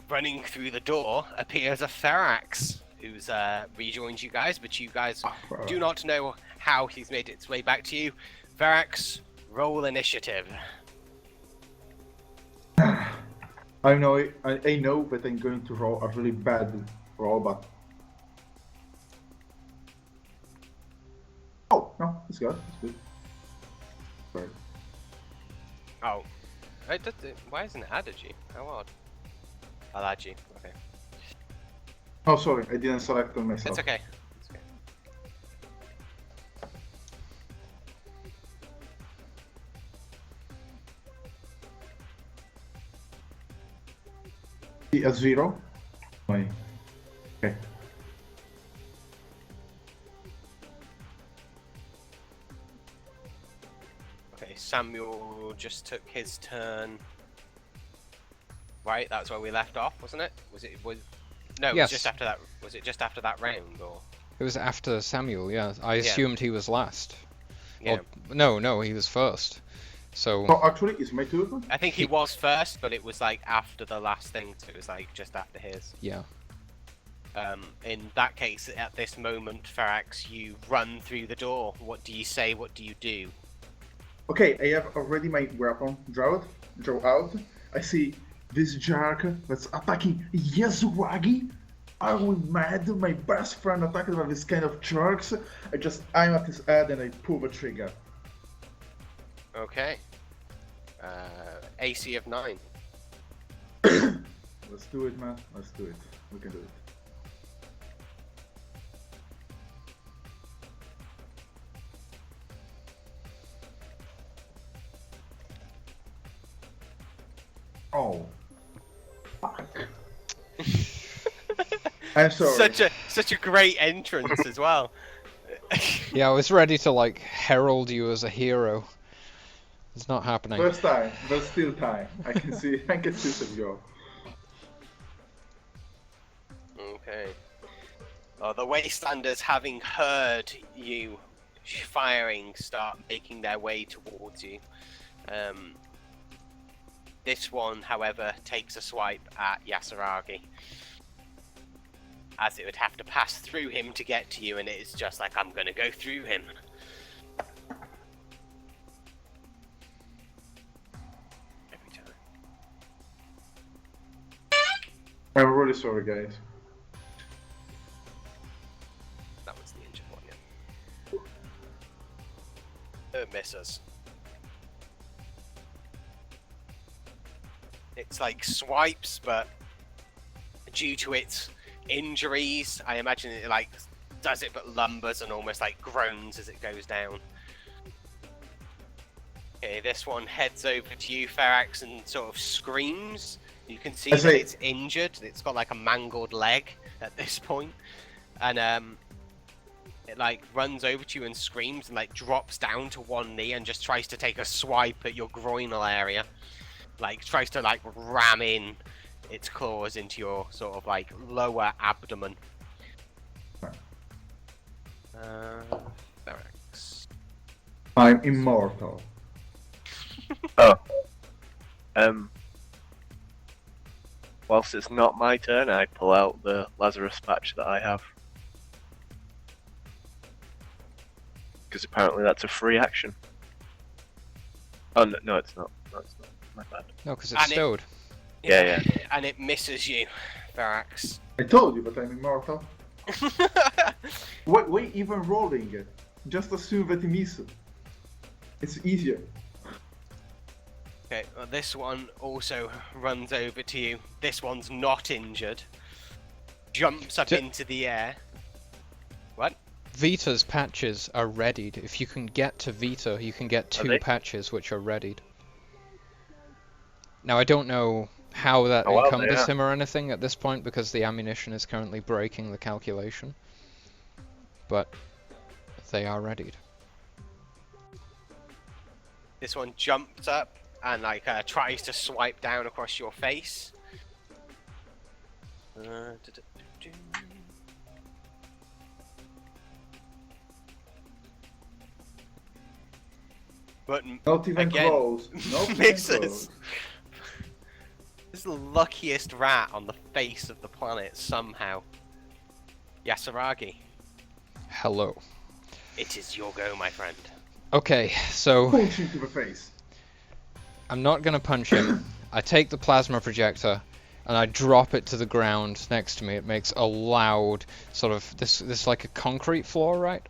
running through the door appears a Ferax, who's rejoined you guys, but you guys do not know how he's made its way back to you. Ferax, roll initiative. I know that I'm going to roll a really bad roll, but... Oh, no, it's good, it's good. Sorry. Oh. Why isn't it added you? How odd. I'll add you, okay. Oh, sorry, I didn't select on myself. It's okay. It's okay. A 0? Okay. Okay, Samuel just took his turn. Right, that's where we left off, wasn't it? No, it was Yes. just after that. Was it just after that round, or? It was after Samuel, yeah. I assumed he was last. Yeah. Or, no, he was first. So, Oh, actually, it's my turn? I think he was first, but it was like after the last thing, so it was like just after his. yeah. In that case, at this moment, Ferax, you run through the door. What do you say? What do you do? Okay, I have already my weapon draw out. I see this jerk that's attacking Yasuagi. I'm mad, my best friend attacked by this kind of jerks. I'm at his head and I pull the trigger. Okay. AC of 9. Let's do it, man. Let's do it. We can do it. Oh. Fuck. I'm sorry. Such a great entrance as well. Yeah, I was ready to, like, herald you as a hero. It's not happening. First time, but still time. I can see some go. Okay. The Wastelanders, having heard you firing, start making their way towards you. This one, however, takes a swipe at Yasuagi, as it would have to pass through him to get to you, and it is just like, I'm gonna go through him. Every time. I'm really sorry, guys. That was the injured one, yeah. It misses. It's like swipes, but due to its injuries, I imagine it like does it but lumbers and almost like groans as it goes down. Okay, this one heads over to you, Ferax, and sort of screams. You can see that it's injured. It's got like a mangled leg at this point, and it like runs over to you and screams and like drops down to one knee and just tries to take a swipe at your groinal area. Like tries to like ram in its claws into your sort of like lower abdomen. Ferax. I'm immortal. Oh. Whilst it's not my turn, I pull out the Lazarus patch that I have. Because apparently that's a free action. Oh, no, it's not. No, it's not. My bad. No, because it's stowed. Yeah. And it misses you, Ferax. I told you that I'm immortal. Wait, even rolling it. Just assume that he misses. It's easier. Okay, well, this one also runs over to you. This one's not injured. Jumps up into the air. What? Vita's patches are readied. If you can get to Vita, you can get 2 patches which are readied. Now, I don't know how that encumbers him or anything at this point, because the ammunition is currently breaking the calculation. But they are readied. This one jumps up and like tries to swipe down across your face. But not even again, close. Not misses. even close. This is the luckiest rat on the face of the planet somehow. Yasuragi, Hello. it is your go, my friend. Okay, so Punch him to the face. I'm not gonna punch him. I take the plasma projector and I drop it to the ground next to me. It makes a loud sort of this like a concrete floor, right?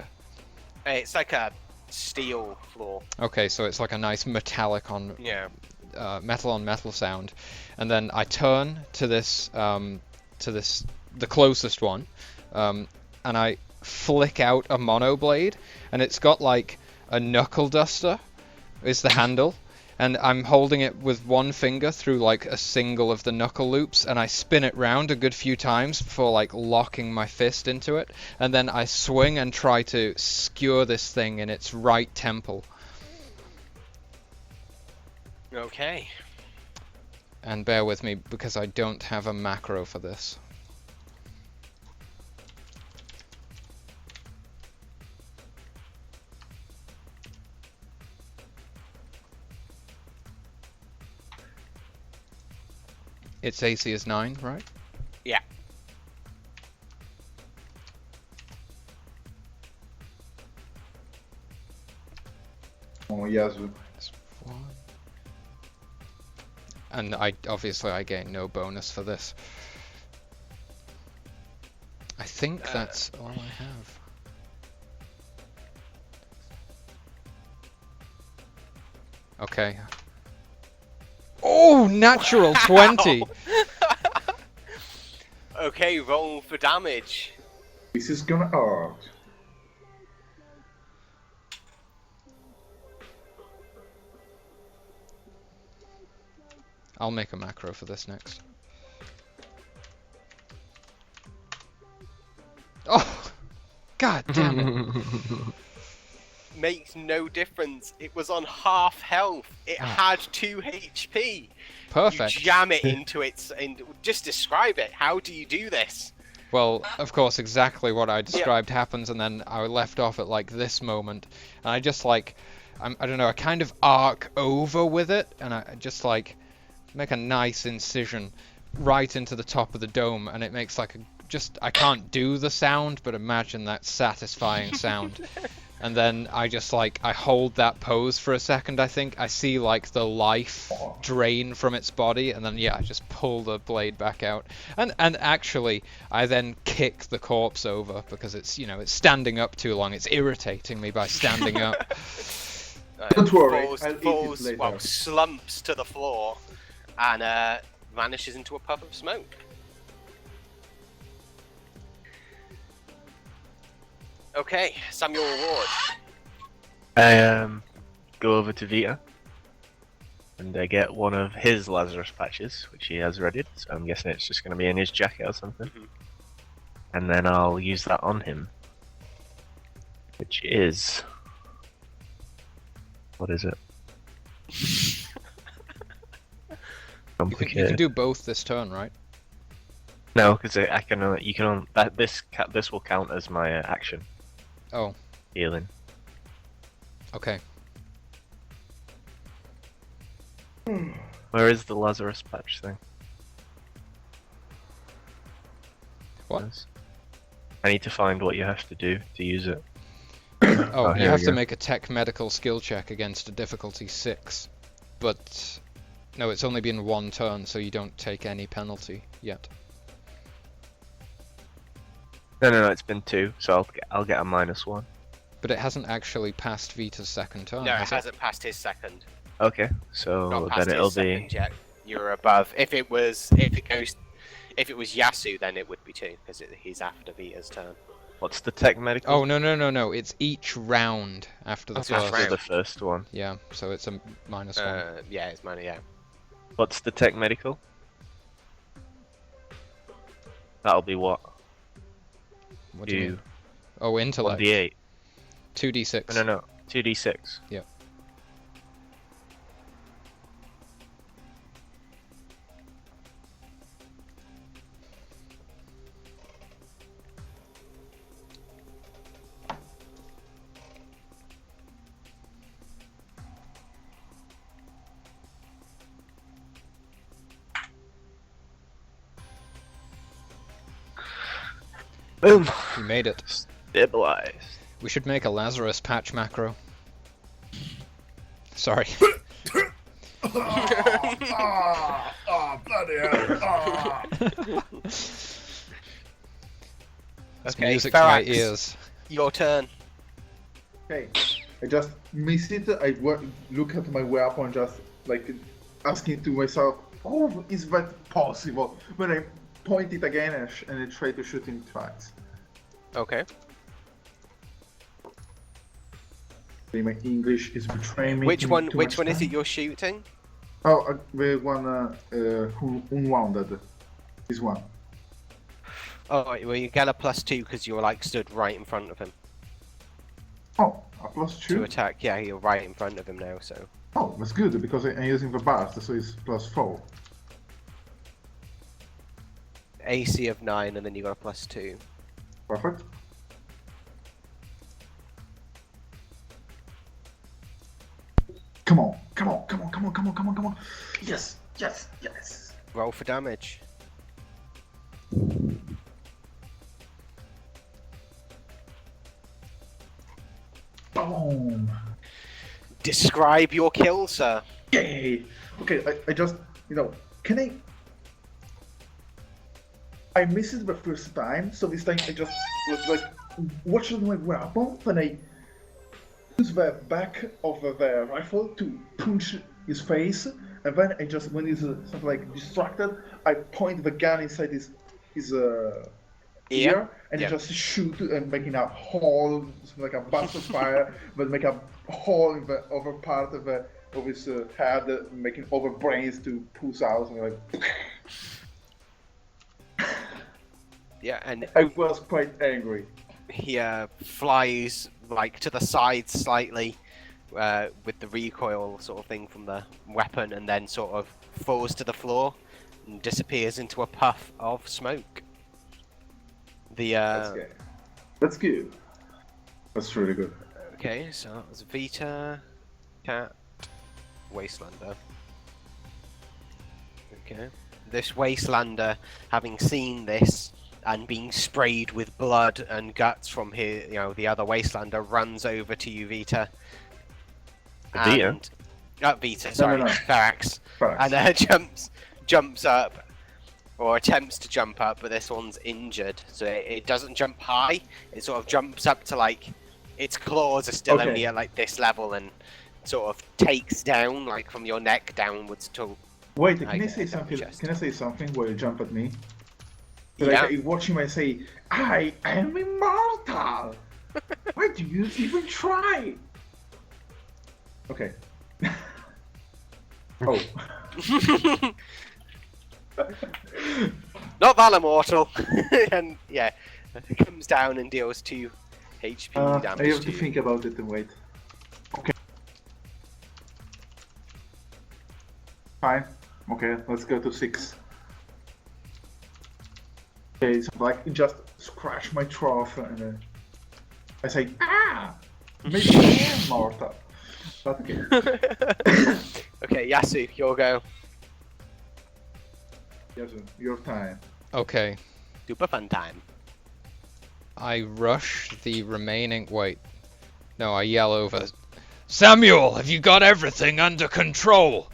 It's like a steel floor. Okay, so it's like a nice metallic on Yeah. metal on metal sound, and then I turn to this the closest one, and I flick out a mono blade, and it's got like a knuckle duster is the handle, and I'm holding it with one finger through like a single of the knuckle loops, and I spin it round a good few times before like locking my fist into it, and then I swing and try to skewer this thing in its right temple. Okay. And bear with me because I don't have a macro for this. Its AC is 9, right? Yeah. Oh, Yasu. It's 1. And I obviously I gain no bonus for this. I think that's all I have. Okay. Oh, natural 20! Okay, roll for damage. This is gonna hurt. I'll make a macro for this next. Oh! God damn it. Makes no difference. It was on half health. It had 2 HP. Perfect. You jam it into its... just describe it. How do you do this? Well, of course, exactly what I described happens, and then I left off at like this moment, and I just like, I don't know, I kind of arc over with it, and I just like make a nice incision right into the top of the dome, and it makes like a I can't do the sound, but imagine that satisfying sound. And then I just like, I hold that pose for a second, I think. I see like the life drain from its body, and then yeah, I just pull the blade back out. And actually, I then kick the corpse over because it's, you know, it's standing up too long. It's irritating me by standing up. Don't worry, Falls, I'll eat it later. well, slumps to the floor and vanishes into a puff of smoke. Okay, Samuel Ward. I go over to Vita, and I get one of his Lazarus patches, which he has readied. So I'm guessing it's just going to be in his jacket or something. Mhm. And then I'll use that on him, which is what is it? You Complicated. can do both this turn, right? No, because I can. You can. This will count as my action. Oh, Healing. okay. Where is the Lazarus patch thing? What? Yes. I need to find what you have to do to use it. Oh, here you have we to go. make a tech medical skill check against a difficulty 6. But no, it's only been 1 turn, so you don't take any penalty yet. No, it's been 2, so I'll get a -1. But it hasn't actually passed Vita's second turn, No, it has hasn't passed his second. Okay, Not so past then it'll his second be yet. You're above. If it was Yasu, then it would be 2 because he's after Vita's turn. what's the tech medical? Oh, no. It's each round after the Oh, first. after the first one. Yeah, so it's a -1. Yeah, it's money. Yeah. What's the tech medical? That'll be what? What do you mean? Oh, intellect. 1d8. 2d6. No, 2d6. Yeah. Boom. You made it. Stabilized. We should make a Lazarus patch macro. Sorry. Bloody hell. It's Okay, music to my Ferax. ears. Your turn. Okay, I just miss it. I look at my weapon, just like asking to myself, "Oh, is that possible?" When I point it again and I try to shoot in twice. Okay. My English is betraying me. Which too one? much Which one is time. it you're shooting? Oh, the one who unwounded. This one. Oh, well, you get a +2 because you're like stood right in front of him Oh, a to +2. attack. Yeah, you're right in front of him now. So Oh, that's good because I'm using the burst, so it's +4. AC of 9, and then you got a +2. Perfect. Come on, come on, come on, come on, come on, come on, come on. Yes, yes, yes. Roll for damage. Boom. Describe your kill, sir. Yay. Okay, I just, can I missed it the first time, so this time I just was like watching my weapon, and I use the back of the rifle to punch his face, and then I just, when he's something like distracted, I point the gun inside his ear, and Yeah. just shoot and making a hole, something like a burst of fire, but make a hole in the over part of his head, making over brains to push out, and like. Yeah, and I was quite angry. he flies like to the side slightly with the recoil sort of thing from the weapon, and then sort of falls to the floor and disappears into a puff of smoke. The That's good. That's good. That's really good. okay, so that was Vita, Cat, Wastelander. Okay, this Wastelander, having seen this and being sprayed with blood and guts from here, the other Wastelander runs over to you, Vita. Vita? And Vita, sorry, no. Ferax. Facts. And jumps up, or attempts to jump up, but this one's injured, so it doesn't jump high. It sort of jumps up to like its claws are still Okay. only at like this level, and sort of takes down like from your neck downwards to. Wait, I can I get say it, something? just- Can I say something while you jump at me? So, Yeah. like, I watch him, I say, I am immortal! Why do you even try? Okay. Oh. Not that immortal, and yeah, it comes down and deals 2 HP I damage have to to you. think about it and wait. Okay. Fine. Okay, let's go to 6. Okay, so like just scratch my trough and I say, ah! Maybe I am mortal. But okay. Okay, Yasu, your go. Yes, your time. Okay, Super fun time. I rush the remaining. Wait. No, I yell over. Samuel, have you got everything under control?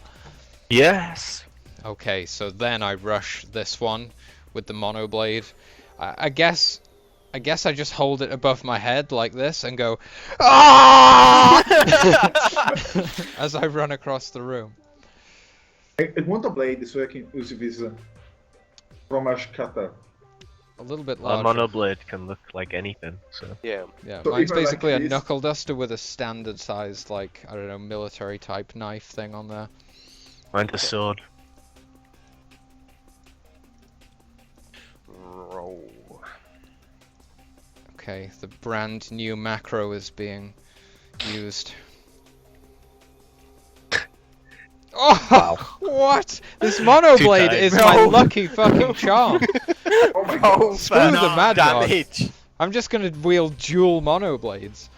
Yes. Okay, so then I rush this one with the monoblade. I guess I just hold it above my head like this and go, ah! as I run across the room. I want a blade so I can use this Romash cutter. A little bit A larger. monoblade can look like anything, so. Yeah. Yeah, So mine's if I like basically a this- knuckle duster with a standard sized, like, I don't know, military type knife thing on there. Mine's a sword. Roll. Okay, the brand new macro is being used. Oh, what? This monoblade times. is my No. lucky fucking charm. Oh my god! Roll Screw for the mad dog. damage. I'm just gonna wield dual monoblades.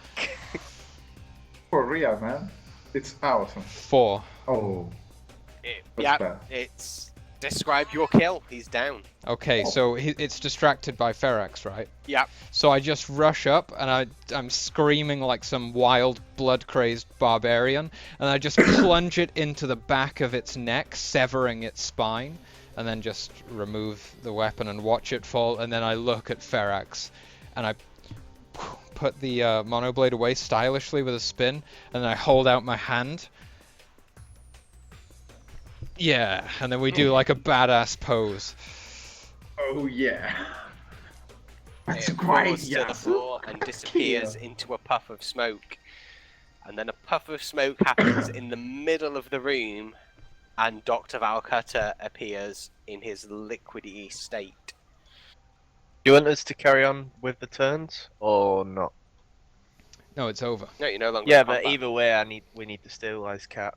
For real, man. It's awesome. 4. Oh. That's Yeah, bad. it's Describe your kill. He's down. Okay, so it's distracted by Ferax, right? Yep. So I just rush up and I'm screaming like some wild, blood-crazed barbarian, and I just plunge it into the back of its neck, severing its spine, and then just remove the weapon and watch it fall. And then I look at Ferax, and I put the monoblade away stylishly with a spin, and then I hold out my hand. Yeah, and then we do like a badass pose. Oh yeah. That's It great, falls to the Yasu. floor and disappears into a puff of smoke. And then a puff of smoke happens in the middle of the room, and Dr. Valcutter appears in his liquidy state. Do you want us to carry on with the turns or not? No, it's over. No, you're no longer Yeah, in but combat. either way, we need to stabilize Cat.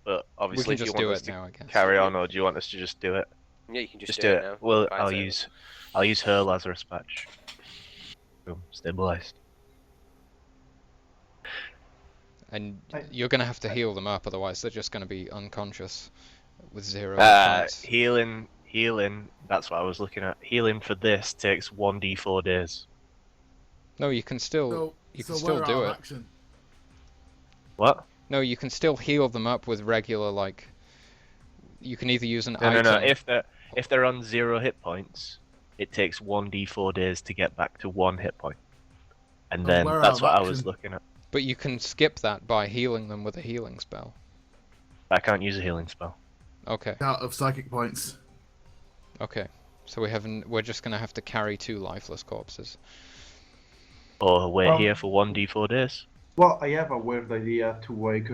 But We obviously, can if just you do want us it to now, I guess. carry on, or do you want us to just do it? Yeah, you can just do it. now. Well, Fine, so- I'll use her Lazarus patch. Boom, stabilized. And you're gonna have to heal them up, otherwise they're just gonna be unconscious with 0 points. Healing. That's what I was looking at. Healing for this takes 1d4 days. No, you can still So, you can so still we're do out it. of action. What? No, you can still heal them up with regular like. You can either use an No, item. no. If they're on 0 hit points, it takes 1d4 days to get back to 1 hit point. And Oh, then we're that's out what of I was action. looking at. But you can skip that by healing them with a healing spell. I can't use a healing spell. Okay. Out of psychic points. Okay. So we're just gonna have to carry 2 lifeless corpses. Or wait Um, here for 1d4 days. Well, I have a weird idea to wake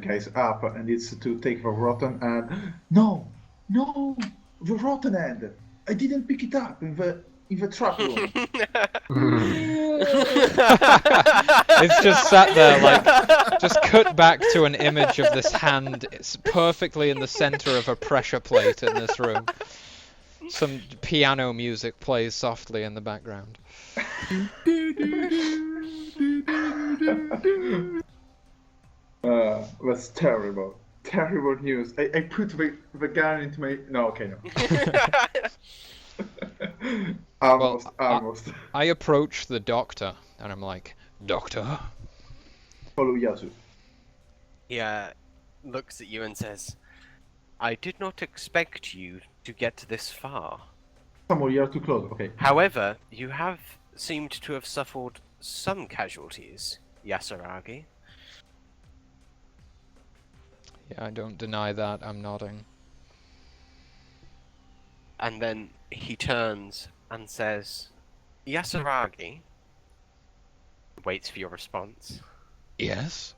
guys up, and it's to take the rotten and no, the rotten end. I didn't pick it up in the trap room. It's just sat there like, just cut back to an image of this hand. It's perfectly in the center of a pressure plate in this room. Some piano music plays softly in the background. That's terrible. Terrible news. I put the gun into my. No, okay, no. Almost, Well, almost. I approach the doctor and I'm like, Doctor? Follow Yasu. He looks at you and says, I did not expect you to get this far. Samuel, you are too close. Okay. However, you have seemed to have suffered some casualties, Yasuragi. Yeah, I don't deny that. I'm nodding. And then he turns and says, Yasuragi, waits for your response. Yes?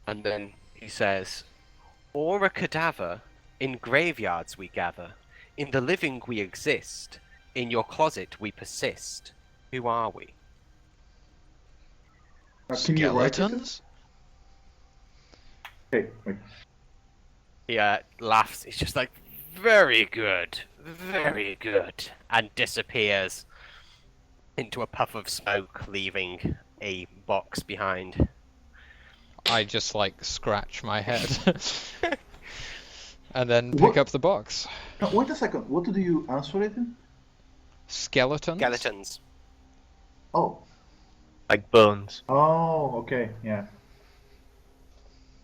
And then he says, Or a cadaver, in graveyards we gather, in the living we exist, in your closet we persist. Who are we? Can you write it? Skeletons? Okay, wait. He laughs. He's just like, very good, and disappears into a puff of smoke, leaving a box behind. I just like scratch my head. And then pick What? up the box. No, wait a second. What do you answer it? Skeletons? Skeletons. Oh. Like bones. Oh, okay, yeah.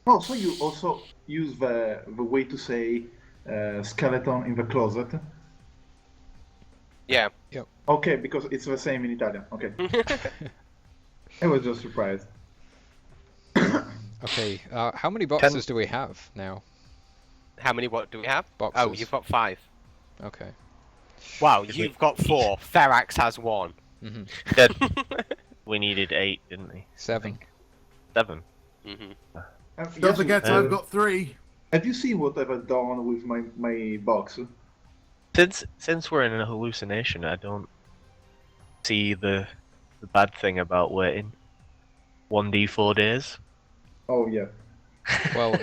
Oh, so you also use the way to say skeleton in the closet? Yeah. Okay, because it's the same in Italian. Okay. I was just surprised. Okay, how many boxes do we have now? How many what do we have? Boxes. Oh, you've got 5. Okay. Wow, Is you've got 4. Ferax has 1. Mm-hmm. Dead. We needed 8, didn't we? 7. 7. Mm-hmm. Don't forget, I've got 3. Have you seen what I've done with my box? Since we're in a hallucination, I don't see the bad thing about waiting 1d4 days. Oh yeah. Well,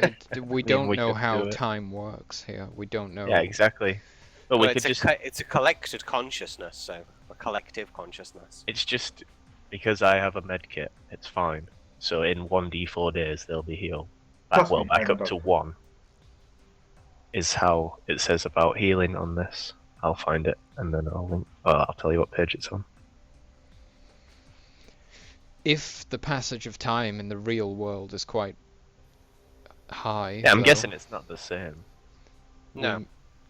we don't we know could how do it. time works here. We don't know. Yeah, exactly. But we Well, could it's, just. it's a collected consciousness, so a collective consciousness. It's just because I have a med kit, it's fine. So in 1d4 days they'll be healed. Trust me, Back I'm up a to doctor. 1. is how it says about healing on this. I'll find it and then I'll tell you what page it's on. If the passage of time in the real world is quite high, Yeah, I'm though, guessing it's not the same. No.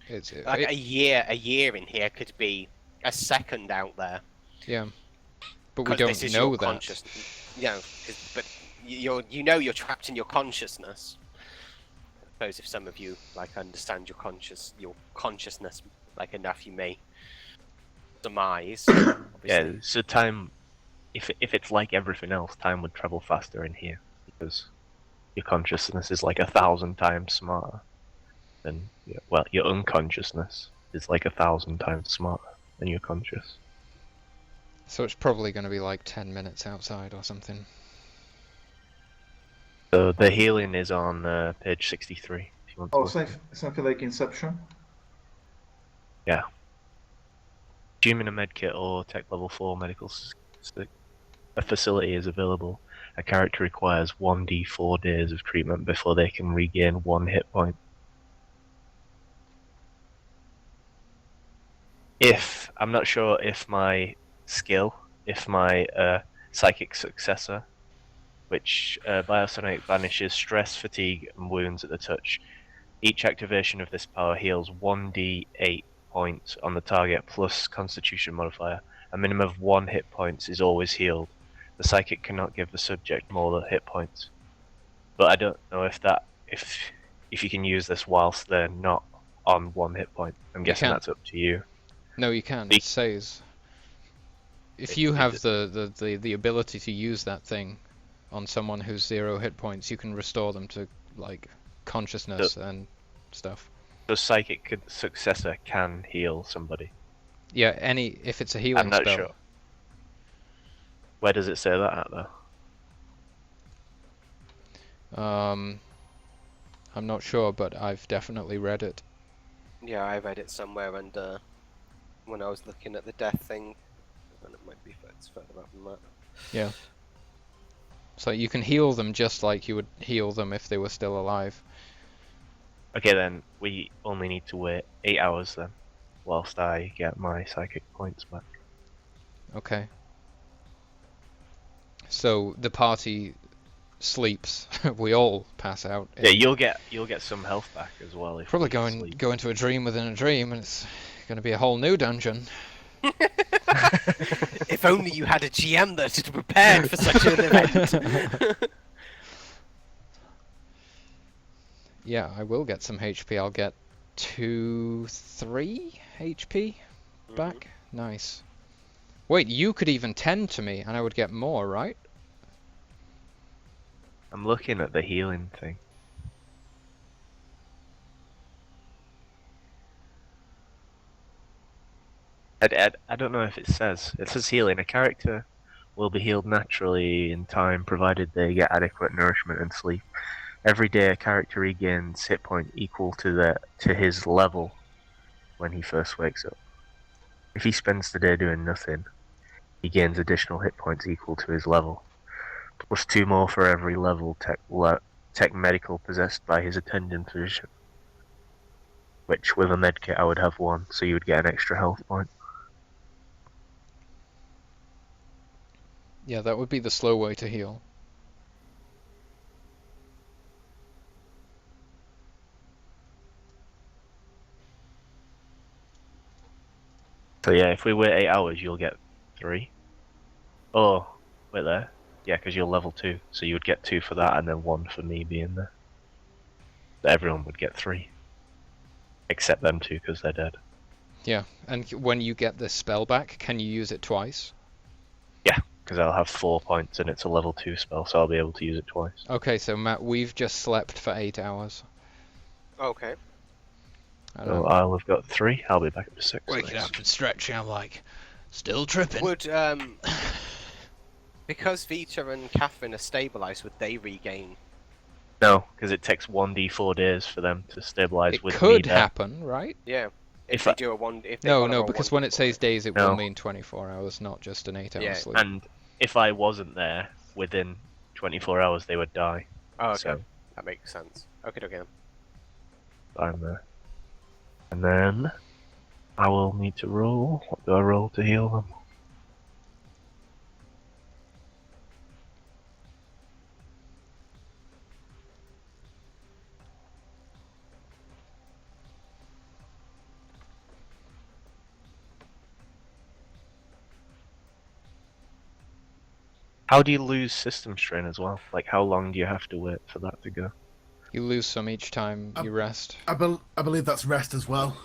It's Like a year in here could be a second out there. yeah, but we 'Cause don't this is know your that. but you're trapped in your consciousness. I suppose if some of you like understand your consciousness like enough, you may surmise. Yeah, Obviously. so time, if it's like everything else, time would travel faster in here because your consciousness is like 1,000 times smarter than your unconsciousness is like 1,000 times smarter than your conscious. So it's probably going to be like 10 minutes outside or something. So the healing is on page 63. If you want to look. Something like Inception. Yeah. Assuming a medkit or tech level 4 medical a facility is available, a character requires 1d4 days of treatment before they can regain 1 hit point. I'm not sure if my psychic successor, which Biosonic banishes stress, fatigue, and wounds at the touch. Each activation of this power heals 1d8 points on the target plus Constitution modifier. A minimum of 1 hit points is always healed. The psychic cannot give the subject more than hit points. But I don't know if you can use this whilst they're not on 1 hit point. I'm guessing that's up to you. No, you can't. It says if you have the ability to use that thing on someone who's 0 hit points, you can restore them to like consciousness and stuff. The psychic successor can heal somebody. Yeah, if it's a healing I'm not spell. sure. Where does it say that at though? I'm not sure, but I've definitely read it. Yeah, I read it somewhere, and when I was looking at the death thing, and it might be further up than that. Yeah. So you can heal them just like you would heal them if they were still alive. Okay, then we only need to wait 8 hours then, whilst I get my psychic points back. Okay. So the party sleeps. We all pass out. Yeah, you'll get some health back as well. If Probably we go into a dream within a dream, and it's going to be a whole new dungeon. If only you had a GM that had prepared for such an event. Yeah, I will get some HP. I'll get 3 HP back. Nice. Wait, you could even tend to me, and I would get more, right? I'm looking at the healing thing. I don't know if it says healing. A character will be healed naturally in time, provided they get adequate nourishment and sleep. Every day, a character regains hit point equal to his level when he first wakes up. If he spends the day doing nothing, he gains additional hit points equal to his level, plus 2 more for every level tech medical possessed by his attending physician. Which, with a medkit, I would have 1, so you would get an extra health point. Yeah, that would be the slow way to heal. So yeah, if we wait 8 hours, you'll get 3. Oh, wait there. Yeah, because you're level 2, so you would get 2 for that, and then 1 for me being there. So everyone would get 3. Except them 2, because they're dead. Yeah, and when you get this spell back, can you use it twice? Yeah, because I'll have 4 points, and it's a level 2 spell, so I'll be able to use it twice. Okay, so Matt, we've just slept for 8 hours. Okay. So I'll have got 3, I'll be back up to 6. Waking up and stretching, I'm like, still tripping. Would because Vita and Catherine are stabilized, would they regain? No, because it takes 1d4 days for them to stabilize It with me could there. happen, right? Yeah. If they I- do a one. If they No, wanna no, roll because 1d4. when it says days, it No. will mean 24 hours, not just an 8-hour Yeah, sleep. And if I wasn't there within 24 hours, they would die. Oh, okay. So That makes sense. Okay, okay. I'm there. And then I will need to roll. What do I roll to heal them? How do you lose system strain as well? Like, how long do you have to wait for that to go? You lose some each time you rest. I believe that's rest as well.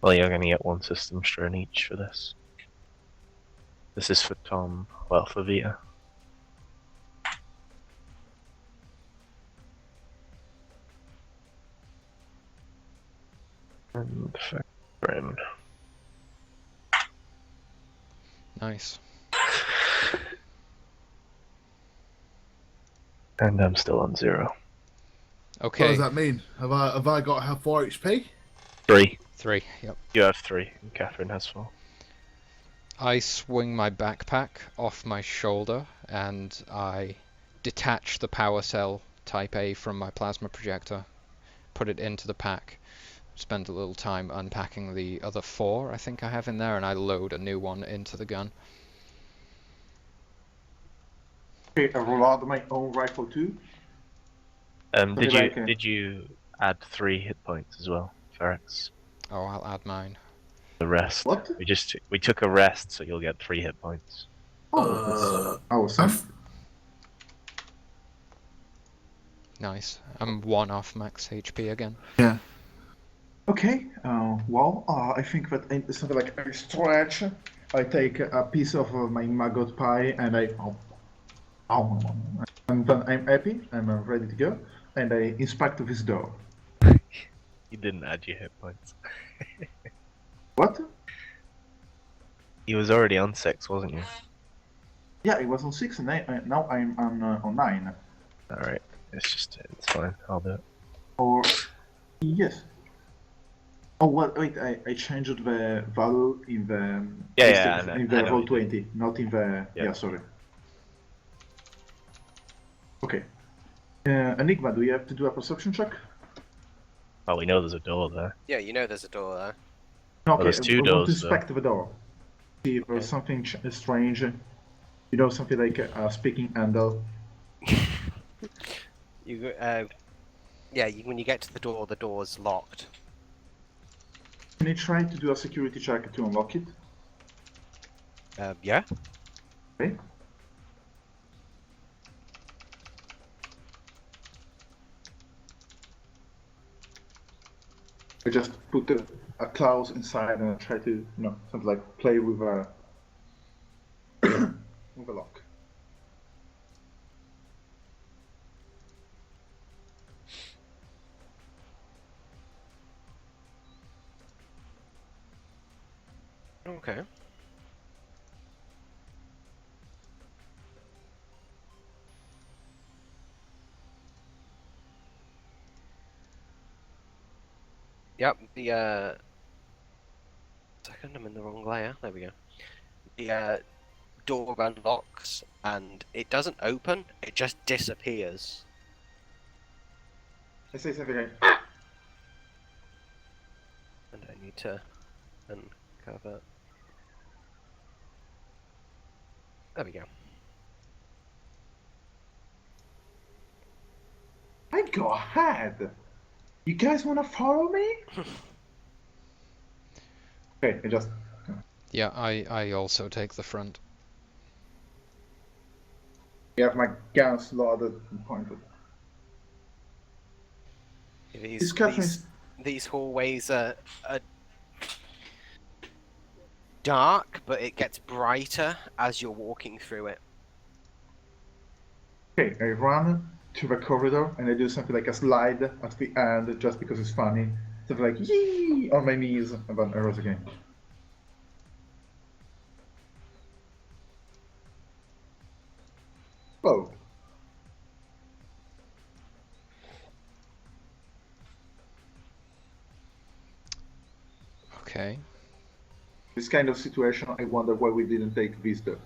Well, you're gonna get 1 system strain each for this. This is for Tom. Well, for Vita. And for Grim. Nice. And I'm still on 0. What Okay. does that mean? Have I got 4 HP? 3. 3. Yep. You have 3, and Catherine has 4. I swing my backpack off my shoulder and I detach the power cell Type A from my plasma projector, put it into the pack, spend a little time unpacking the other 4 I think I have in there, and I load a new one into the gun. Okay, I roll out my own rifle too. Did you add 3 hit points as well, Ferex? Oh, I'll add mine. The rest. What? We took a rest, so you'll get 3 hit points. Oh, that's awesome. Nice. I'm 1 off max HP again. Yeah. Okay, I think that it's something like I stretch. I take a piece of my maggot pie and and then I'm happy. I'm ready to go, and I inspect this door. You didn't add your hit points. What? He was already on 6, wasn't you? Yeah, it was on 6, and now I'm on 9. Alright, it's fine, I'll do it. Or yes. Oh well, wait. I changed the value in the in the I know roll you 20, not in the Yeah. Sorry. Okay. Enigma, do you have to do a perception check? Oh, we know there's a door there. Yeah, you know there's a door there. No, okay. there's 2 I want doors, to inspect the door. See if there's something strange. You know, something like a speaking handle. When you get to the door's locked. Can you try to do a security check to unlock it? Yeah. Okay. I just put a clause inside and I try to, something like play with a with a lock. Okay. Yep, second, I'm in the wrong layer. There we go. The door unlocks and it doesn't open, it just disappears. I say something like, And I need to uncover. There we go. I go ahead. You guys want to follow me? Okay, I just. Yeah, I also take the front. You have my guns loaded and pointed. These hallways are dark, but it gets brighter as you're walking through it. Okay, I run to the corridor and I do something like a slide at the end just because it's funny. Something like yee on my knees and then I rose again. Oh. Okay. This kind of situation, I wonder why we didn't take Vista.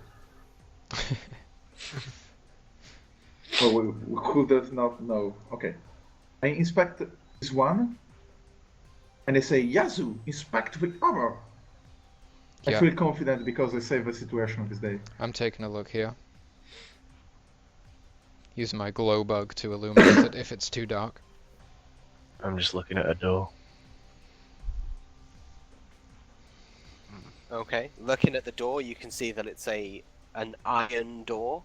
Well, who does not know? Okay. I inspect this one, and I say, Yasu, inspect the cover. I Yeah. feel confident because I saved the situation of this day. I'm taking a look here. Using my glow bug to illuminate it if it's too dark. I'm just looking at a door. Okay, looking at the door, you can see that it's an iron door.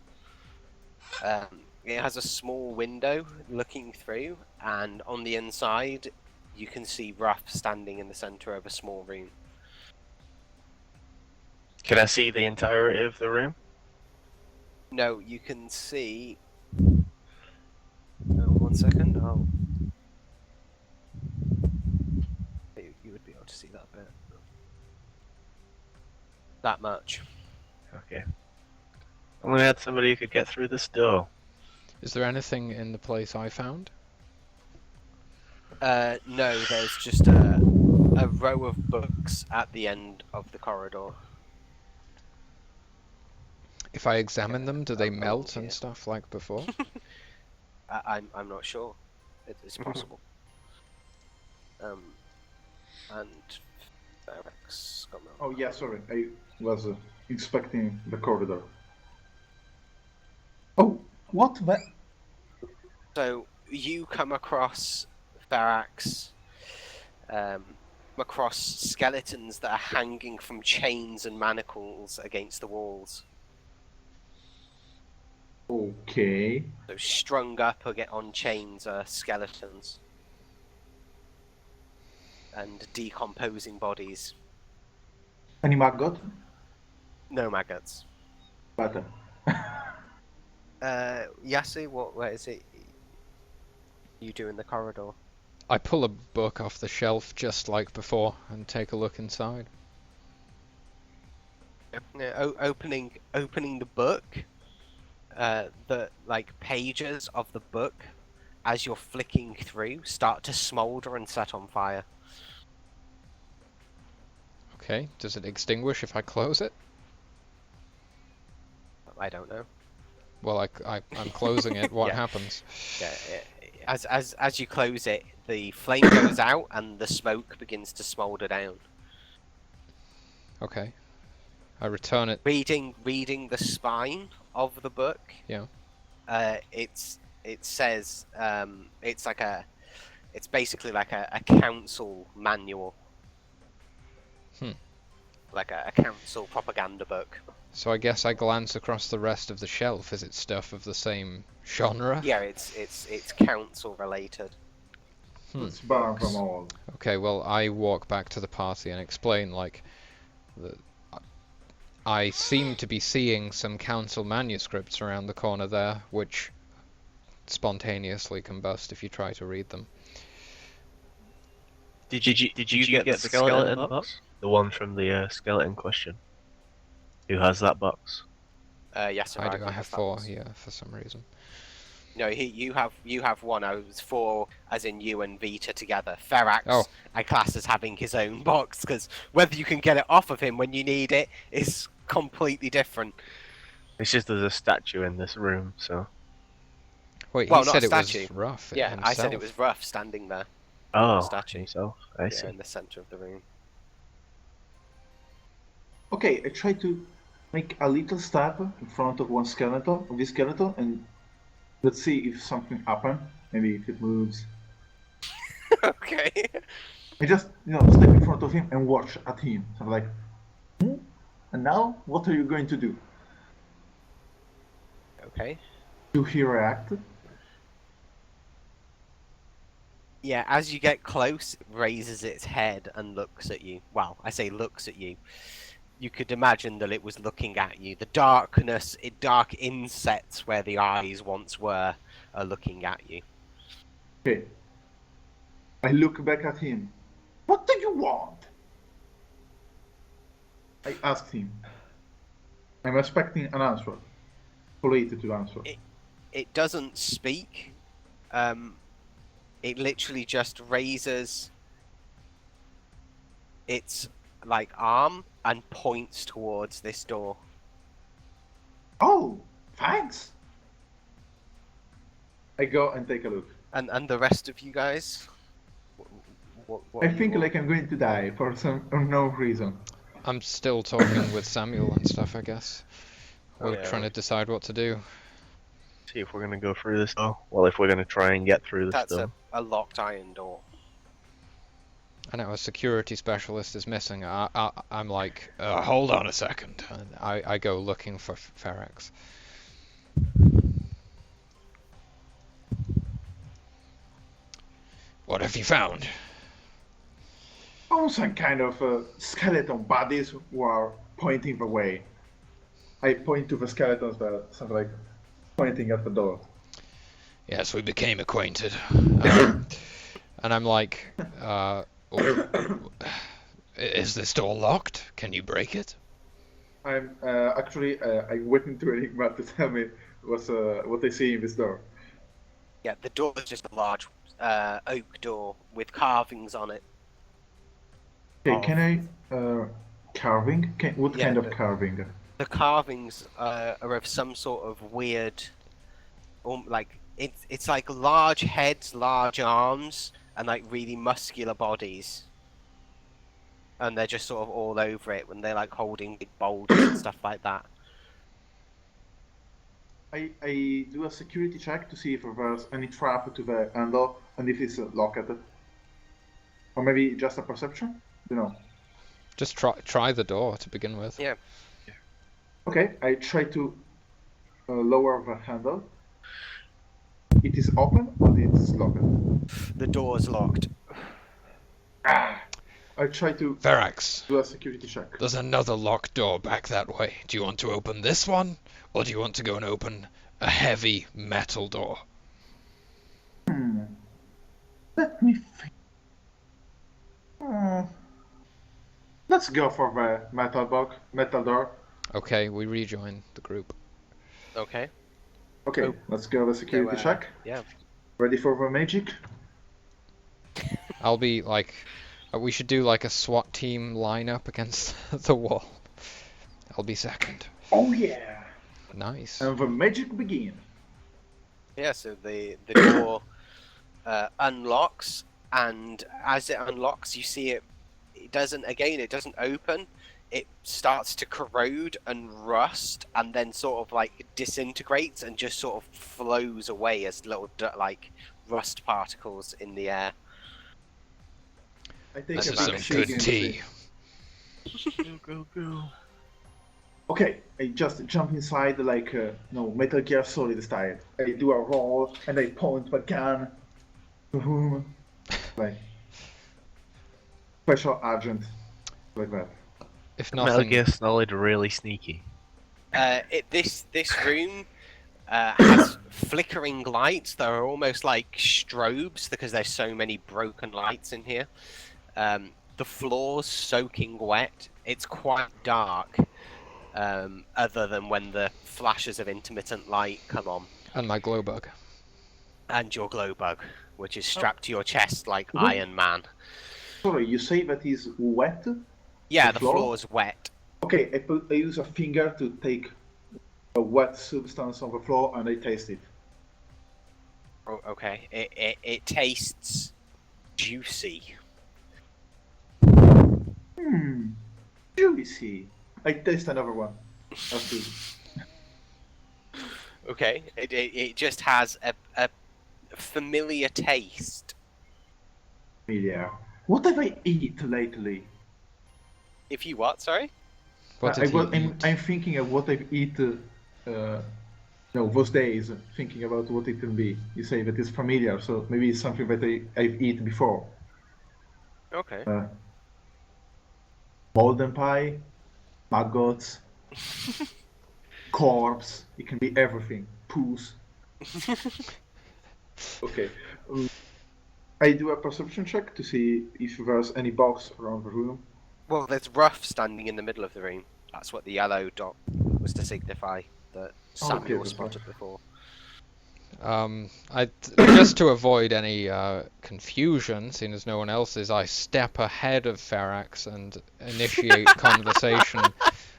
It has a small window looking through, and on the inside, you can see Ruff standing in the center of a small room. Can I see the entirety of the room? No, you can see. One second. Oh, you would be able to see that bit. That much. Okay. Only had somebody who could get through this door. Is there anything in the place I found? No, there's just a row of books at the end of the corridor. If I examine them, do they Oh, melt yeah. and stuff like before? I'm not sure. It's possible. And Ferex got Oh yeah, sorry, I was inspecting the corridor. Oh, what the? So you come across Ferex, across skeletons that are hanging from chains and manacles against the walls. Okay. So strung up on chains are skeletons. And decomposing bodies. Any maggot? No maggots. Better. Yasu, where is it you do in the corridor? I pull a book off the shelf just like before and take a look inside. Opening the book, the pages of the book, as you're flicking through, start to smolder and set on fire. Okay, does it extinguish if I close it? I don't know. Well, I'm closing it. What Yeah. happens? Yeah, as you close it, the flame goes out and the smoke begins to smolder down. Okay. I return it. Reading the spine of the book. Yeah. It says it's basically like a council manual. Like a council propaganda book. So I guess I glance across the rest of the shelf. Is it stuff of the same genre? Yeah, it's council related. Let's balance them all. Okay, well, I walk back to the party and explain, like, that I seem to be seeing some council manuscripts around the corner there, which spontaneously combust if you try to read them. Did you get the skeleton box? The one from the skeleton question. Who has that box? Yes, I do. I have 4 here for some reason. No, you have 1. I was 4, as in you and Vita together. Ferex, Oh. I class as having his own box, because whether you can get it off of him when you need it is completely different. It's just there's a statue in this room, so. Wait, Well, he not said a it was statue. rough. Yeah, I said it himself. was Ruff standing there. Oh, Statue. himself. I see. Yeah, in the center of the room. Okay, I try to make a little step in front of this skeleton, and let's see if something happens. Maybe if it moves. Okay. I just, step in front of him and watch at him. So I'm like, and now, what are you going to do? Okay. Do he react? Yeah, as you get close, it raises its head and looks at you. Well, I say looks at you. You could imagine that it was looking at you. The dark insets where the eyes once were are looking at you. Okay. I look back at him. What do you want? I asked him. I'm expecting an answer. Related to the answer. It doesn't speak. It literally just raises its arm and points towards this door. Oh, thanks. I go and take a look. And the rest of you guys, What I you think want? like I'm going to die for some unknown reason. I'm still talking with Samuel and stuff, I guess. We're Yeah. trying to decide what to do. See if we're gonna go through this door. Well, if we're gonna try and get through this That's door. a locked iron door. I know a security specialist is missing. I'm like, hold on a second. And I go looking for Ferex. What have you found? Oh, some kind of skeleton bodies who are pointing the way. I point to the skeletons that sound like pointing at the door. Yes, we became acquainted. And I'm like, is this door locked? Can you break it? I'm I'm waiting to Enigma to tell me what they see in this door. Yeah, the door is just a large oak door with carvings on it. Okay, Oh. can I carving? What Yeah, kind of the- carving? The carvings are of some sort of weird, like it's like large heads, large arms, and like really muscular bodies. And they're just sort of all over it when they're like holding big boulders and stuff like that. I do a security check to see if there's any trap to the handle and if it's locked. Or maybe just a perception? You know. Just try the door to begin with. Yeah. Okay, I try to lower the handle. It is open or it is locked? The door's locked. I try to Ferex, do a security check. there's another locked door back that way. Do you want to open this one? Or do you want to go and open a heavy metal door? Let me think. Let's go for the metal door. Okay, we rejoin the group. Okay. Okay, Oh. let's go the security So, check. Yeah. Ready for the magic? I'll be like, we should do like a SWAT team lineup against the wall. I'll be second. Oh yeah! Nice. And the magic begin. Yeah. So the door unlocks, and as it unlocks, you see it. It doesn't open. It starts to corrode and rust, and then sort of like disintegrates and just sort of flows away as little like rust particles in the air. I take This a is big some shake good and tea. say, Go. Okay, I just jump inside like Metal Gear Solid style. I do a roll and I point my gun. Boom. Like special agent, like that. If Metal nothing, Gear Solid really sneaky. This room has flickering lights that are almost like strobes because there's so many broken lights in here. The floor's soaking wet. It's quite dark, other than when the flashes of intermittent light come on. and my glow bug. And your glow bug, which is strapped to your chest like Wait. Iron Man. Sorry, you say that is wet? Yeah, The the floor? floor's wet. Okay, I use a finger to take a wet substance on the floor and I taste it. Oh, okay. It tastes juicy. Juicy. I taste another one. After. Okay. It just has a familiar taste. Yeah. What have I eaten lately? If you what? Sorry. What did he I'm thinking of what I've eaten. Those days, thinking about what it can be. You say that it's familiar, so maybe it's something that I've eaten before. Okay. Molten pie, maggots, corpse. It can be everything. Poos. Okay. I do a perception check to see if there's any box around the room. Well, there's Ruff standing in the middle of the room. That's what the yellow dot was to signify that Samuel was that's fine. spotted before. Just to avoid any confusion, seeing as no one else is, I step ahead of Ferex and initiate conversation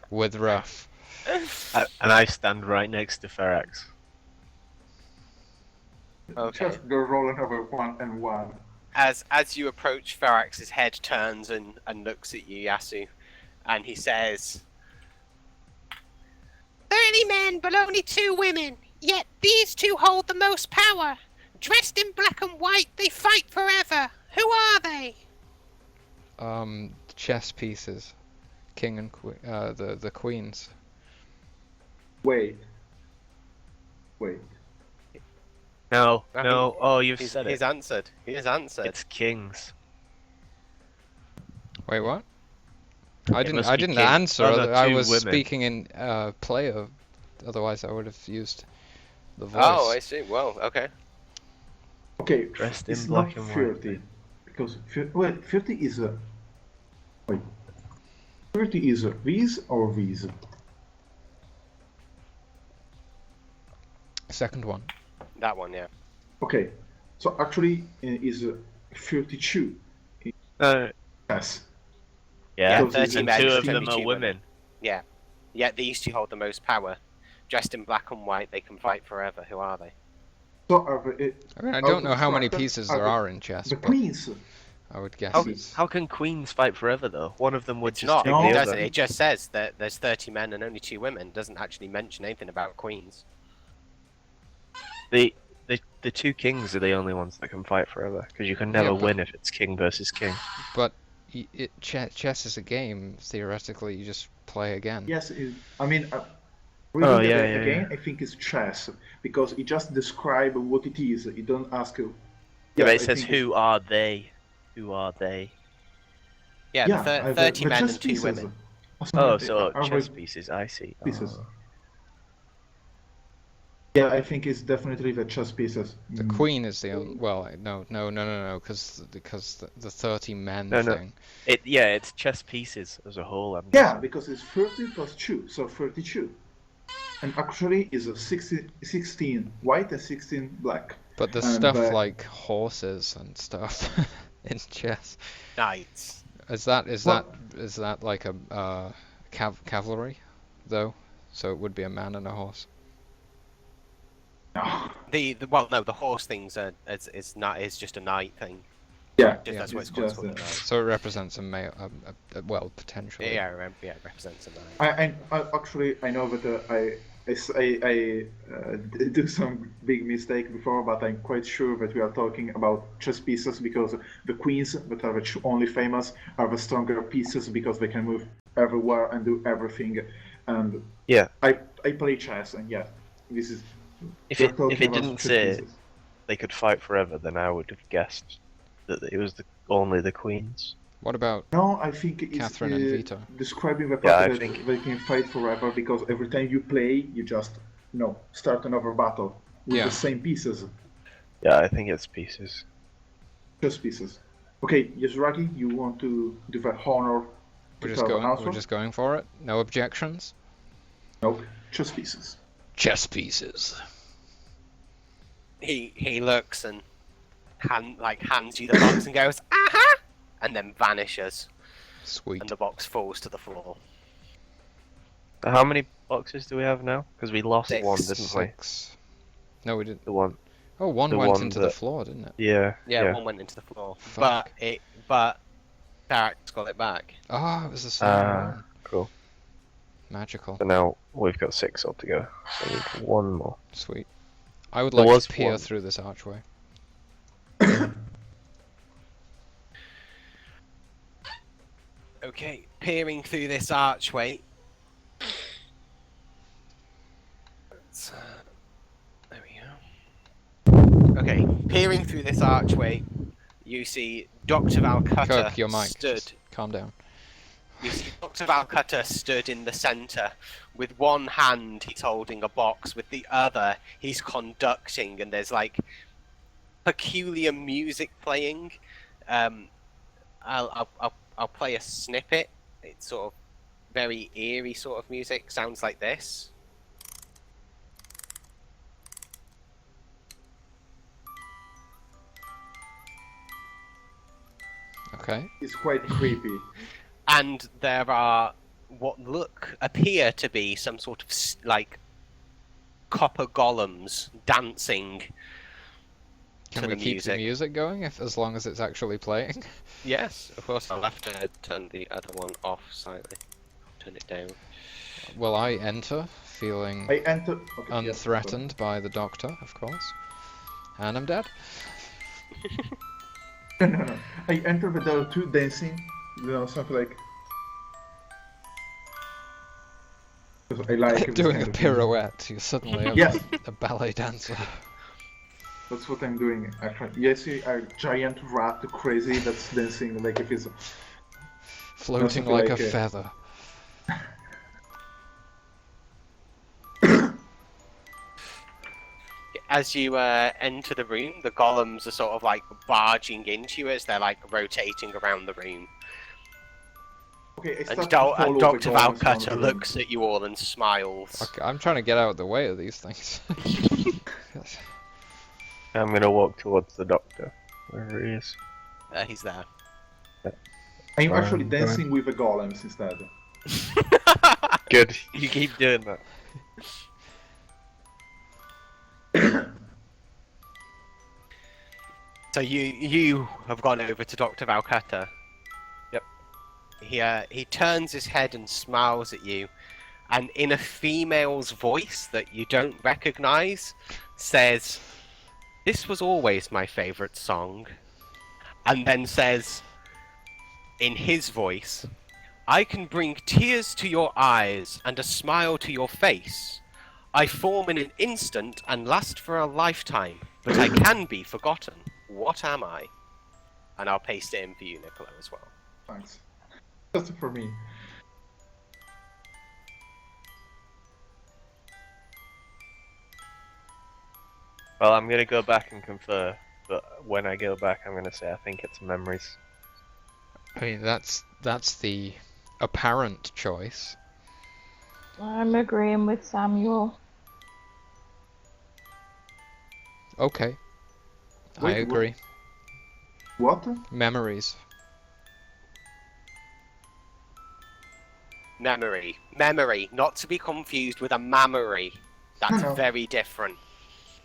with Ruff. And I stand right next to Ferex. Okay. Just go roll another 1 and 1. as you approach, Ferax's head turns and looks at you, Yasu, and he says, 30 men, but only 2 women. Yet these 2 hold the most power. Dressed in black and white, they fight forever. Who are they? Chess pieces. King and queen. The queens. Wait. No, I no. mean, Oh, you've he's said it. answered. He has answered. It's kings. Wait, what? I It didn't. must I be didn't king. answer. Oh, no, I 2 was women. speaking in player. Otherwise, I would have used the voice. Oh, I see. Well, okay. Okay, Dressed in it's black not and white. 30. Because, 30 is a... Wait. 30 is a these or these? Second one. That one, yeah. Okay, so actually is 32. Yes. Yeah, Because it's 30 and men, 2 of 32 them are women. Yeah. Yet these 2 hold the most power. Dressed in black and white, they can fight forever. Who are they? So are the, I mean, I Out don't of know how many character, pieces are there the- are in chess, the but queens. I would guess How, it's. how can queens fight forever though? One of them would It's just not. take No. It the doesn't. other. It just says that there's 30 men and only 2 women. It doesn't actually mention anything about queens. The 2 kings are the only ones that can fight forever because you can never but- win if it's king versus king. But chess is a game. Theoretically, you just play again. Yes, I mean, reading yeah, it yeah, again, yeah. I think it's chess because it just describes what it is. It don't ask you. Yeah, but I it says think who are they? Who are they? Yeah, Yeah, the 30 men chess and 2 pieces. women. Oh, so are chess the pieces. I see. pieces. Oh. Yeah, I think it's definitely the chess pieces. The queen is the only. Well, no, because the 30 men No, no. thing. It's chess pieces as a whole. I'm Yeah, guessing. because it's 30 plus 2, so 32. And actually is a 16 white and 16 black. But there's And stuff the- like horses and stuff in chess. Knights. Is that Well- like a cavalry, though? So it would be a man and a horse. No. The horse things are it's just a knight thing. Yeah, Just that's what it's it's called. just It's called a a- knight. So it represents a male, well, potentially. Yeah, it represents a knight. I actually I know that I do some big mistake before, but I'm quite sure that we are talking about chess pieces because the queens that are the only famous are the stronger pieces because they can move everywhere and do everything. And Yeah. I play chess, and yeah, this is. If we're it talking about didn't chess say pieces. they could fight forever, then I would have guessed that it was only the queens. What about No, I think it's Catherine and Vito? describing the Yeah, I fact that think- they can fight forever because every time you play, you just start another battle with Yeah. the same pieces, Yeah, I think it's pieces. just pieces. Okay, Yasraki, you want to do the honor? to tell the answer? We're just going for it. No objections. Nope, just pieces. Chess pieces. He looks and hands you the box and goes, aha! And then vanishes, Sweet. and the box falls to the floor. How many boxes do we have now? Because we lost 6. one, didn't we? 6. No, we didn't. The one. Oh, one The went one into the that- floor, didn't it? Yeah. Yeah, one went into the floor, Fuck. but Tarak's got it back. Oh, it was the same Ah, one. cool. Magical. So now we've got 6 altogether. So we need one more. Sweet. I would There like was to peer one. through this archway. Okay, peering through this archway. There we go. Okay, peering through this archway, you see Dr. Valcutta Kirk, your mic. stood. Just calm down. You see Dr. Valcutta stood in the centre. With one hand, he's holding a box. With the other, he's conducting, and there's like peculiar music playing. I'll play a snippet. It's sort of very eerie sort of music. Sounds like this. Okay. It's quite creepy. And there are what appear to be some sort of like copper golems dancing. Can to we the keep music. the music going as long as it's actually playing? Yes, of course. I'll have to turn the other one off slightly. Turn it down. Will I enter, feeling I enter. Okay, yes, unthreatened by the doctor, of course. And I'm dead. No. I enter the door too, dancing. Something like. Because I like this Doing kind a of pirouette, you're suddenly Yes. a ballet dancer. That's what I'm doing. Actually, you see a giant rat, crazy, that's dancing like if it's. Floating something like like a a- feather. As you enter the room, the golems are sort of like barging into you as they're like rotating around the room. Okay, I And start to follow the Dr. golems around Valcutta the room. looks at you all and smiles. Okay, I'm trying to get out of the way of these things. I'm gonna walk towards the doctor, wherever he is. He's there. I'm actually Right. dancing with the golems instead. Good. You keep doing that. So you have gone over to Dr. Valcutta. Yep. He turns his head and smiles at you, and in a female's voice that you don't recognize, says, "This was always my favorite song," and then says, in his voice, "I can bring tears to your eyes and a smile to your face. I form in an instant and last for a lifetime, but I can be forgotten. What am I?" And I'll paste it in for you, Niccolo, as well. Thanks. That's it for me. Well, I'm gonna go back and confer, but when I go back, I'm gonna say I think it's memories. I mean, that's the apparent choice. I'm agreeing with Samuel. Okay. I Wait, agree. What? Memories. Memory, not to be confused with a mammary. That's No. very different.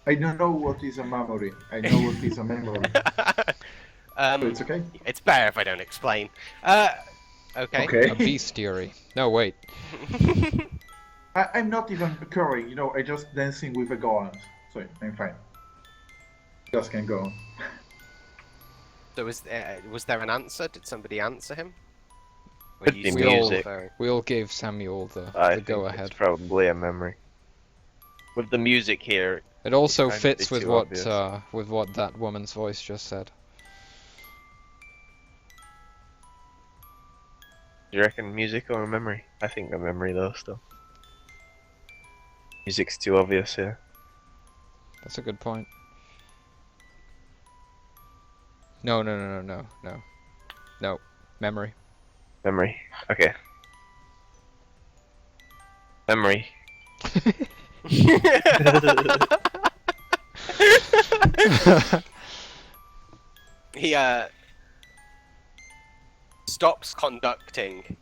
I don't know what is a memory. I know what is a memory. So it's okay? It's better if I don't explain. Okay. A bestiary. No, wait. I'm not even curry, I just dancing with the golems. So I'm fine. Just can go on. So was there an answer? Did somebody answer him? Or Could you be still music. referring- We'll give Samuel the I think go-ahead. it's probably a memory. With the music here, It also kind of fits be with too what obvious. with what that woman's voice just said. do you reckon music or a memory? I think a memory though, still. Music's too obvious here. That's a good point. No. No. Memory. Memory. Okay. Memory. He stops conducting,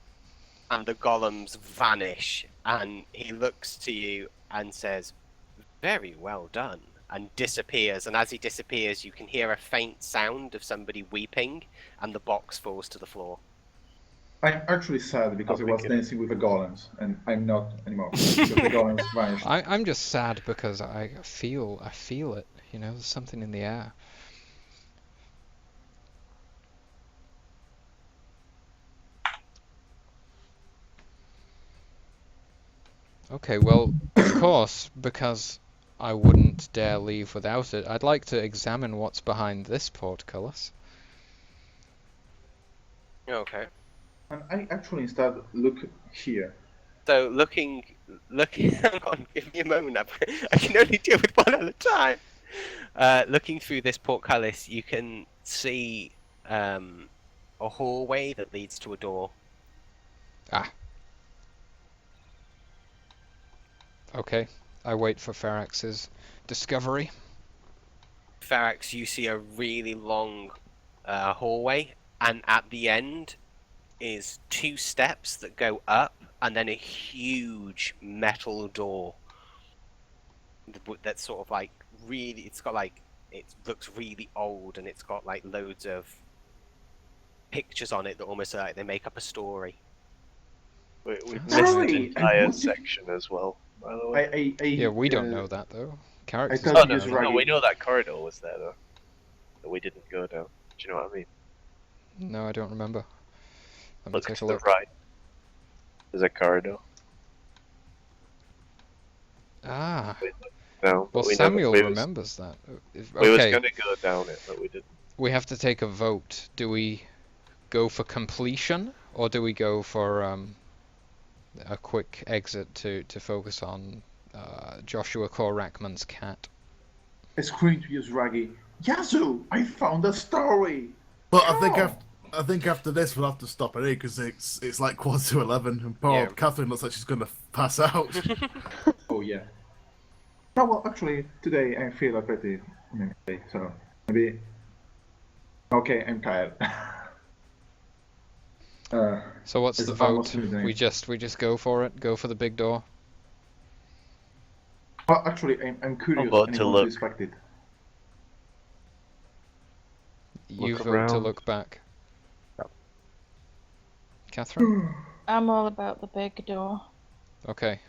and the golems vanish, and he looks to you and says, "Very well done," and disappears. And as he disappears, you can hear a faint sound of somebody weeping, and the box falls to the floor. I'm actually sad because I I'll was pick it. dancing with the golems, and I'm not anymore. Because the golems vanished. I'm just sad because I feel it. There's something in the air. Okay, well, of course, because I wouldn't dare leave without it, I'd like to examine what's behind this portcullis. Okay. And I actually instead look here. So looking. Hang on, give me a moment. I can only deal with one at a time. Looking through this portcullis, you can see a hallway that leads to a door. Okay, I wait for Ferax's discovery. Ferax, you see a really long hallway, and at the end is 2 steps that go up, and then a huge metal door that's sort of like really. It's got like it looks really old, and it's got like loads of pictures on it that almost like they make up a story. We've missed Sorry, an entire what did- section as well, by the way. Yeah, we don't know that though. Characters. thought- Oh, you no, use no, Raggy. we know that corridor was there, though. That we didn't go down. Do you know what I mean? No, I don't remember. Let me Look take to a the look. right. There's a corridor. Ah, No, well, but we Samuel never, remembers that. We was Okay, going to go down it, but we didn't. we have to take a vote. Do we go for completion, or do we go for a quick exit to focus on Joshua Korakman's cat? I screamed to use Raggy. Yazoo, I found a story. But How? I think after this we'll have to stop it here because it's like 11:15, and poor Yeah. Catherine looks like she's gonna pass out. Oh yeah. No, well, actually, today I feel pretty okay, so maybe. Okay, I'm tired. So what's It's the vote? almost midnight. We just go for it. Go for the big door. Well, actually, I'm curious. about to Anyone look. suspected? You Look vote to around. look back. Yep. Catherine? I'm all about the big door. Okay.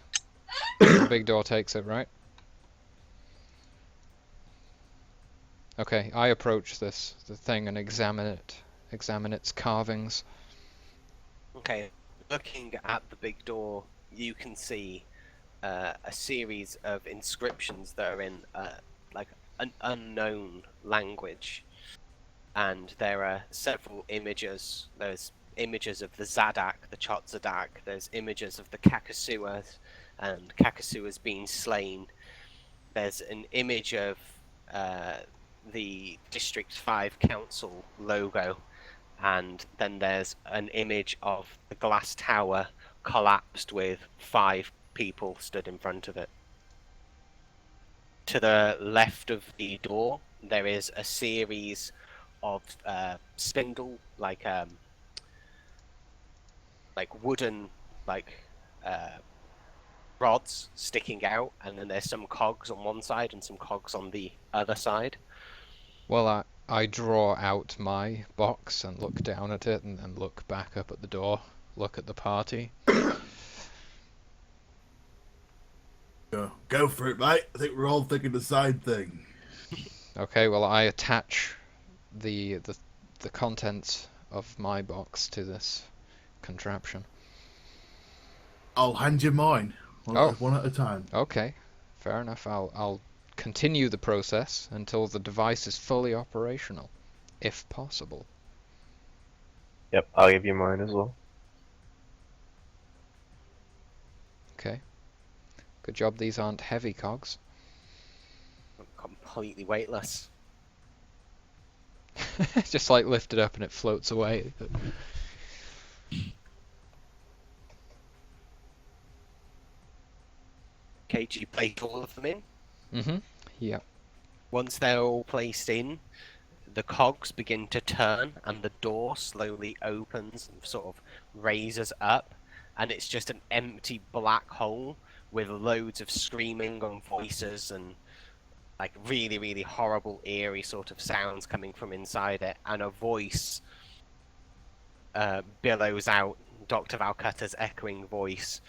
The big door takes it, right? Okay, I approach the thing and examine its carvings. Okay, looking at the big door, you can see a series of inscriptions that are in like an unknown language, and there are several images. There's images of the Zadak, the Chotzadak. There's images of the Kakasuas, and Kakasuas being slain. There's an image of the District 5 Council logo, and then there's an image of the glass tower collapsed with 5 people stood in front of it. To the left of the door, there is a series of spindle, like wooden, rods sticking out, and then there's some cogs on one side and some cogs on the other side. Well, I draw out my box and look down at it and then look back up at the door, look at the party. Go for it, mate. I think we're all thinking the same thing. Okay, well, I attach the contents of my box to this contraption. I'll hand you mine. Oh. One at a time. Okay, fair enough. I'll continue the process until the device is fully operational, if possible. Yep, I'll give you mine as well. Okay. Good job these aren't heavy cogs. Completely weightless. Just like lift it up and it floats away. Okay, do you place all of them in? Mm-hmm. Yeah. Once they're all placed in, the cogs begin to turn and the door slowly opens and sort of raises up, and it's just an empty black hole with loads of screaming and voices and like really, really horrible, eerie sort of sounds coming from inside it, and a voice billows out. Dr. Valcutta's echoing voice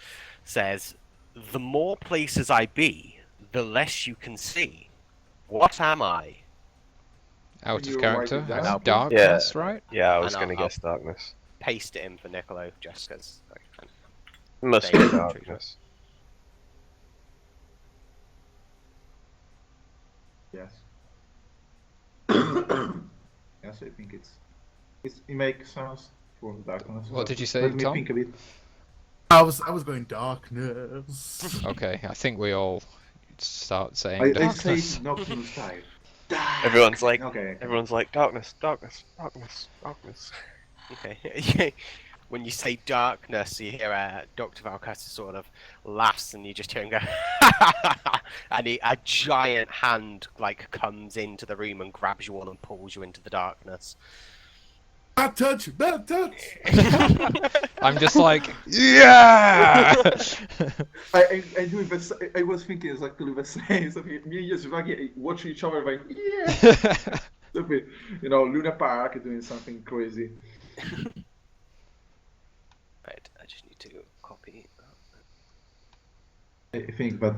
says, "The more places I be, the less you can see. What am I?" Out Can of you character. write it down? It's darkness, right? Yeah, I was And going to I'll- guess darkness. Paste it in for Niccolo, just because. Must They- be darkness. Yes. Yes, I think it makes sense for darkness. What but did you say, Let me Tom? think a bit. I was going darkness. Okay, I think we all start saying I darkness. say Nocturnal style. Everyone's like, Okay. everyone's like, darkness, darkness, darkness, darkness. Okay. When you say darkness, you hear Dr. Valcutta sort of laughs, and you just hear him go, and a giant hand like comes into the room and grabs you all and pulls you into the darkness. Bad touch, bad touch. I'm just like, yeah. I do it. I was thinking exactly the same. So me and Yasiragi watch each other like, yeah. Stupid. You know, Luna Park doing something crazy. Right, I just need to copy. I think that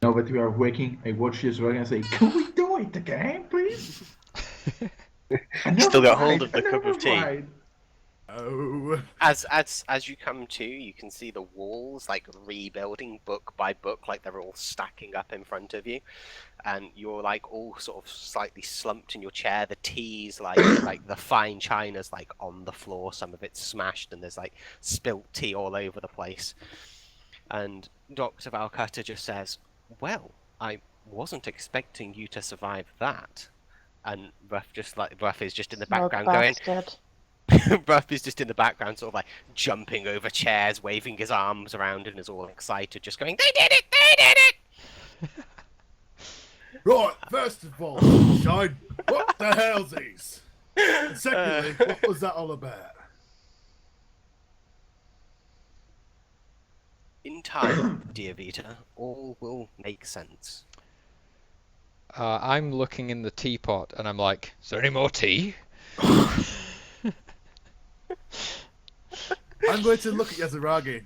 now that we are waking, I watch Yasiragi and say, "Can we do it again, please?" Still got hold of the cup of tea. Ride. Oh. As you come to, you can see the walls like rebuilding book by book, like they're all stacking up in front of you, and you're like all sort of slightly slumped in your chair. The tea's like the fine china's like on the floor, some of it's smashed, and there's like spilt tea all over the place. And Dr. Valcutta just says, "Well, I wasn't expecting you to survive that." And Ruff is just in the background going. Ruff is just in the background, sort of like jumping over chairs, waving his arms around, and is all excited, just going, "They did it! They did it!" Right, first of all, Shine, what the hell's these? And secondly, what was that all about? In time, dear Vita, all will make sense. I'm looking in the teapot and I'm like, is there any more tea? I'm going to look at Yasiragi.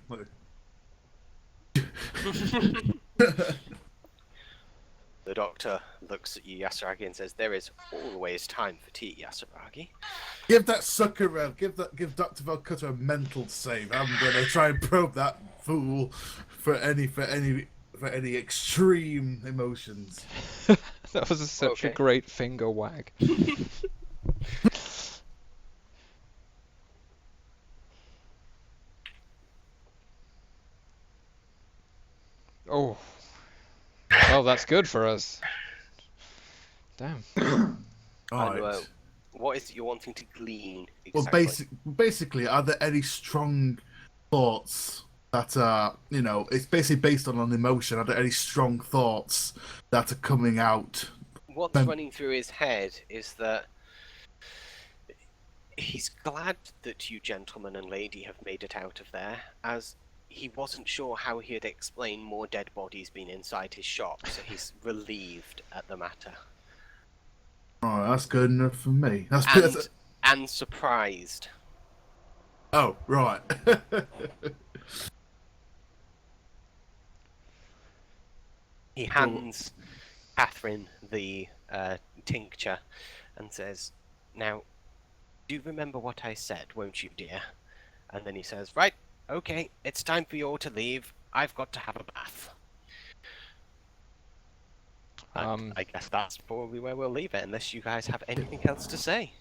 The doctor looks at you, Yasiragi, and says, "There is always time for tea, Yasiragi." Give that sucker a give Dr. Valcutta a mental save. I'm gonna try and probe that fool for any extreme emotions. That was such a Okay. great finger wag. Oh. Well, that's good for us. Damn. All And, right. what is it you're wanting to glean? Well, Exactly? basically, are there any strong thoughts that are, you know, it's basically based on an emotion? Are there any strong thoughts that are coming out? What's running through his head is that he's glad that you gentleman and lady have made it out of there, as he wasn't sure how he'd explain more dead bodies being inside his shop, so he's relieved at the matter. Oh, that's good enough for me. That's And surprised. oh, right. He hands Catherine the tincture and says, "Now, do remember what I said, won't you, dear?" And then he says, "Right, okay, it's time for you all to leave. I've got to have a bath." And I guess that's probably where we'll leave it, unless you guys have anything else to say.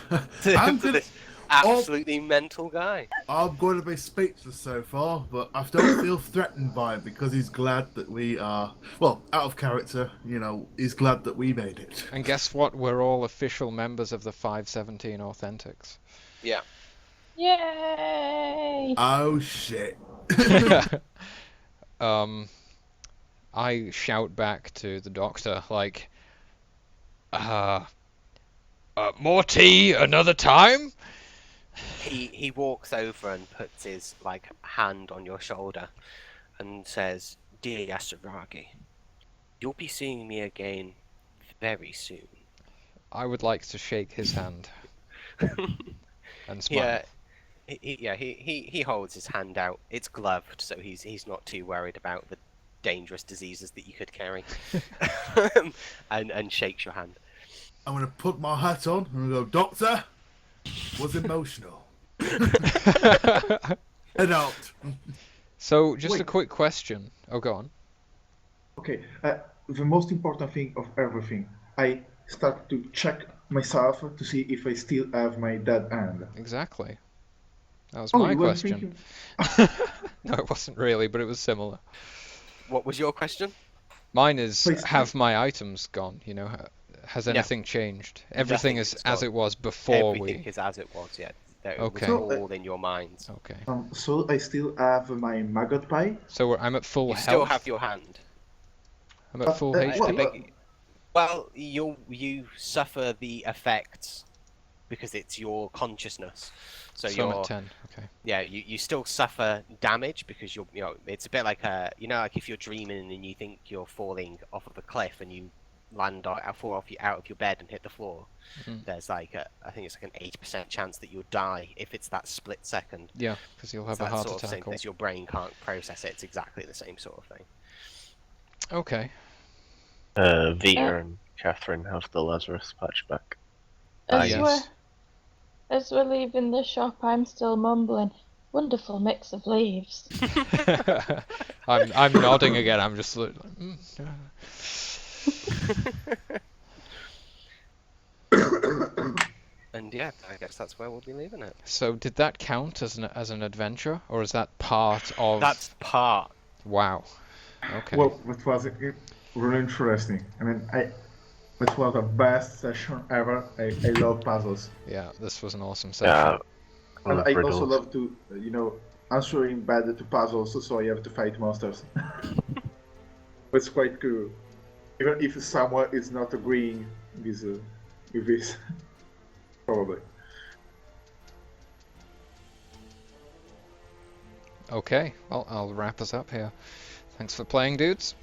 I'm To gonna, this absolutely mental guy. I'm going to be speechless so far, but I don't feel threatened by it because he's glad that we are, well, out of character, you know, he's glad that we made it. And guess what? We're all official members of the 517 Authentics. Yeah. Yay! Oh, shit. I shout back to the doctor, like, more tea another time? He walks over and puts his like hand on your shoulder and says, "Dear Yasiragi, you'll be seeing me again very soon." I would like to shake his hand and smile. He holds his hand out. It's gloved, so he's not too worried about the dangerous diseases that you could carry, and shakes your hand. I'm going to put my hat on and go, Doctor, was emotional. Head out. So, just a Wait. quick question. Oh, go on. Okay, the most important thing of everything, I start to check myself to see if I still have my dead hand. Exactly. That was Oh, my you were question. thinking- No, it wasn't really, but it was similar. What was your question? Mine is, Please. have my items gone? You know, has anything changed? Everything is Nothing's as gone. it was before Everything is as it was. Yeah, it Okay. was all in your minds. Okay. So I still have my maggot pie. So I'm at full You health. still have your hand. I'm at full Uh, HP. what- I beg- Well, you suffer the effects because it's your consciousness. So I'm you're at 10. Okay. yeah, you still suffer damage because it's a bit like like if you're dreaming and you think you're falling off of a cliff and you fall out of your bed and hit the floor. Mhm. There's I think it's like an 80% chance that you'll die if it's that split second. Yeah, because you'll have So a that heart sort of thing, attack. Or... because your brain can't process it. It's exactly the same sort of thing. Okay. Vita and Catherine have the Lazarus patch back. Yes. As we're leaving the shop, I'm still mumbling, wonderful mix of leaves. I'm nodding again. I'm just like, And yeah, I guess that's where we'll be leaving it. So did that count as an adventure, or is that part of? That's part. Wow. Okay. Well, it was really interesting. I mean, it was the best session ever. I love puzzles. Yeah, this was an awesome session. Yeah. And I also riddles. love to, answering bad to puzzles, so I have to fight monsters. It's quite cool. Even if someone is not agreeing with this, probably. Okay, well, I'll wrap us up here. Thanks for playing, dudes.